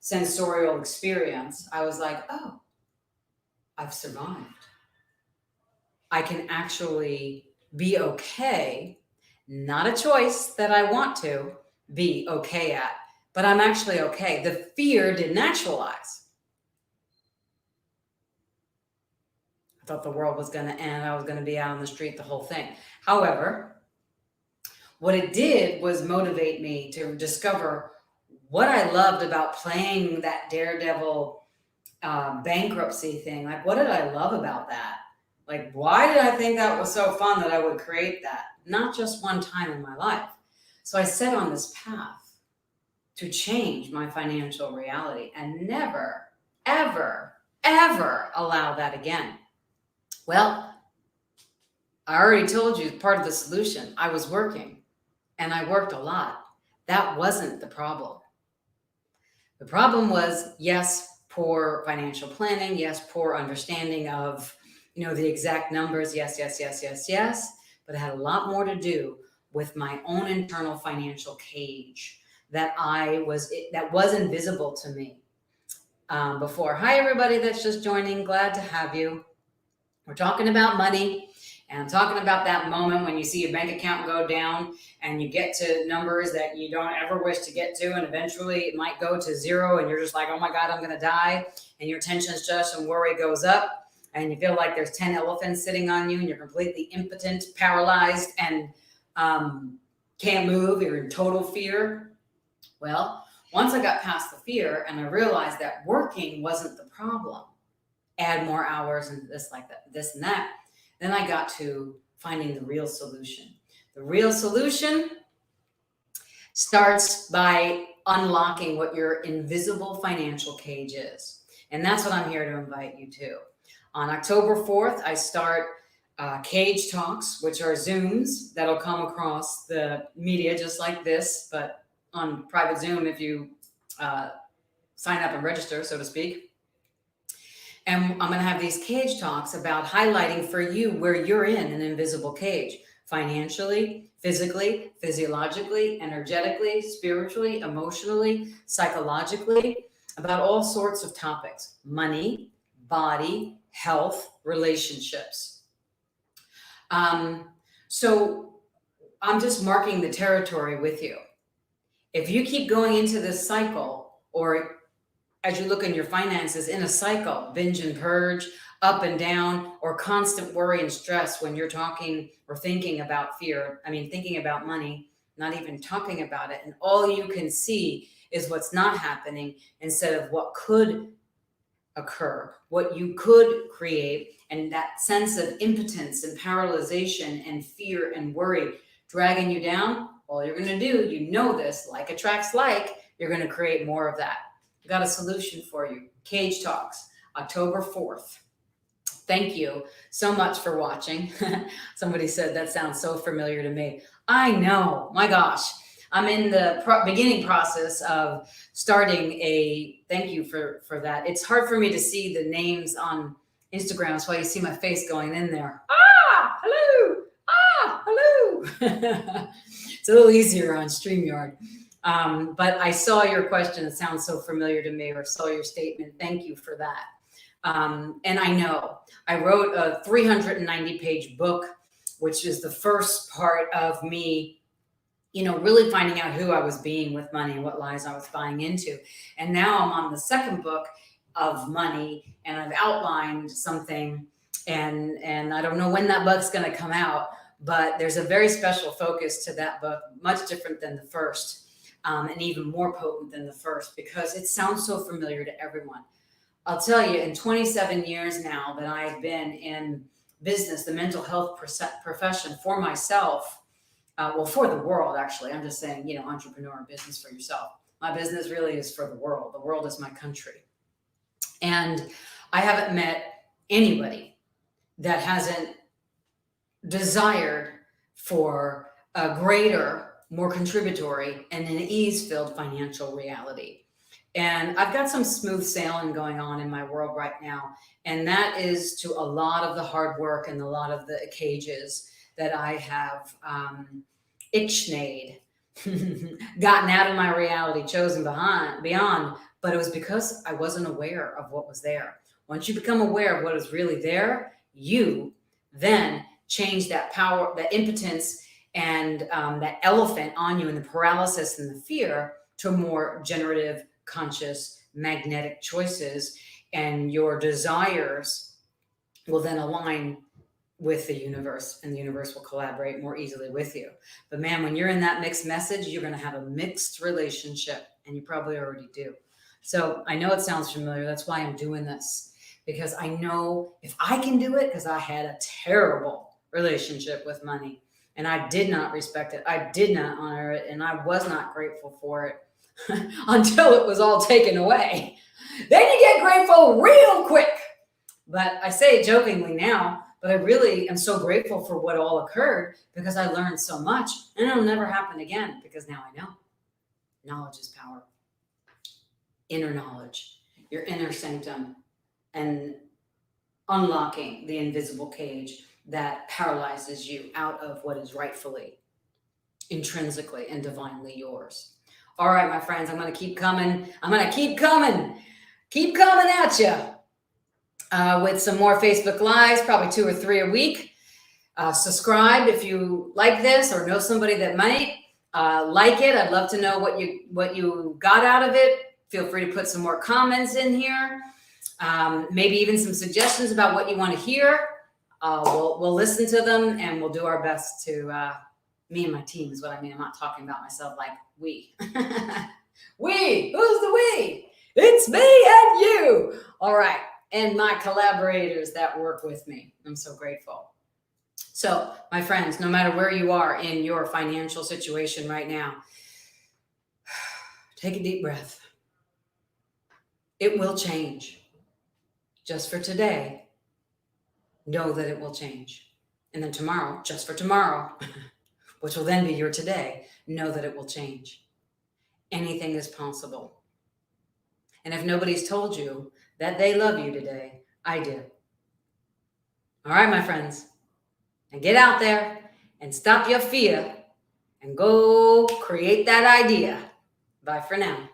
sensorial experience, I was like, oh, I've survived. I can actually be okay, not a choice that I want to be okay at, but I'm actually okay. The fear didn't actualize. I thought the world was going to end. I was going to be out on the street, the whole thing. However, what it did was motivate me to discover what I loved about playing that daredevil bankruptcy thing. Like, what did I love about that? Like, why did I think that was so fun that I would create that? Not just one time in my life. So I set on this path to change my financial reality and never, ever, ever allow that again. Well, I already told you part of the solution. I was working, and I worked a lot. That wasn't the problem. The problem was, yes, poor financial planning. Yes, poor understanding of, the exact numbers. Yes, yes, yes, yes, yes. But it had a lot more to do with my own internal financial cage that was invisible to me before. Hi, everybody that's just joining. Glad to have you. We're talking about money, and I'm talking about that moment when you see your bank account go down and you get to numbers that you don't ever wish to get to, and eventually it might go to zero, and you're just like, oh my God, I'm going to die. And your tension, stress, and worry goes up, and you feel like there's 10 elephants sitting on you, and you're completely impotent, paralyzed, and can't move. You're in total fear. Well, once I got past the fear and I realized that working wasn't the problem, add more hours and this and that, then I got to finding the real solution. The real solution starts by unlocking what your invisible financial cage is. And that's what I'm here to invite you to. On October 4th, I start Cage Talks, which are Zooms that'll come across the media just like this, but on private Zoom if you sign up and register, so to speak. And I'm going to have these cage talks about highlighting for you where you're in an invisible cage, financially, physically, physiologically, energetically, spiritually, emotionally, psychologically, about all sorts of topics: money, body, health, relationships. So I'm just marking the territory with you. If you keep going into this cycle, or as you look in your finances in a cycle, binge and purge, up and down, or constant worry and stress when you're talking or thinking about fear, thinking about money, not even talking about it, and all you can see is what's not happening instead of what could occur, what you could create, and that sense of impotence and paralyzation and fear and worry dragging you down, all you're going to do, this, like attracts like, you're going to create more of that. Got a solution for you. Cage Talks, October 4th. Thank you so much for watching. Somebody said that sounds so familiar to me. I know, my gosh. I'm in the beginning process of starting thank you for that. It's hard for me to see the names on Instagram. That's why you see my face going in there. Ah, hello. Ah, hello. It's a little easier on StreamYard. But I saw your question. It sounds so familiar to me, or saw your statement. Thank you for that. And I know I wrote a 390-page book, which is the first part of me, really finding out who I was being with money and what lies I was buying into. And now I'm on the second book of money, and I've outlined something, and I don't know when that book's going to come out, but there's a very special focus to that book, much different than the first. And even more potent than the first, because it sounds so familiar to everyone. I'll tell you, in 27 years now that I've been in business, the mental health profession, for myself, for the world, actually. I'm just saying, entrepreneur, business for yourself. My business really is for the world. The world is my country. And I haven't met anybody that hasn't desired for a greater, more contributory, and an ease-filled financial reality. And I've got some smooth sailing going on in my world right now. And that is to a lot of the hard work and a lot of the cages that I have ixnayed, gotten out of my reality, chosen beyond but it was because I wasn't aware of what was there. Once you become aware of what is really there, you then change that power, that impotence, and that elephant on you, and the paralysis and the fear, to more generative, conscious, magnetic choices, and your desires will then align with the universe, and the universe will collaborate more easily with you. But man, when you're in that mixed message, you're going to have a mixed relationship, and you probably already do. So I know it sounds familiar. That's why I'm doing this, because I know if I can do it, because I had a terrible relationship with money, and I did not respect it. I did not honor it, and I was not grateful for it until it was all taken away. Then you get grateful real quick. But I say it jokingly now, but I really am so grateful for what all occurred, because I learned so much, and it'll never happen again, because now I know. Knowledge is power. Inner knowledge, your inner sanctum, and unlocking the invisible cage that paralyzes you out of what is rightfully, intrinsically, and divinely yours. All right, my friends, I'm going to keep coming. Keep coming at you with some more Facebook Lives, probably 2 or 3 a week. Subscribe if you like this or know somebody that might like it. I'd love to know what you got out of it. Feel free to put some more comments in here. Maybe even some suggestions about what you want to hear. We'll listen to them, and we'll do our best to, me and my team is what I mean. I'm not talking about myself like we. We, who's the we? It's me and you. All right. And my collaborators that work with me. I'm so grateful. So, my friends, no matter where you are in your financial situation right now, take a deep breath. It will change. Just for today, know that it will change. And then tomorrow, just for tomorrow, which will then be your today, know that it will change. Anything is possible. And if nobody's told you that they love you today, I do. All right, my friends, and get out there and stop your fear and go create that idea. Bye for now.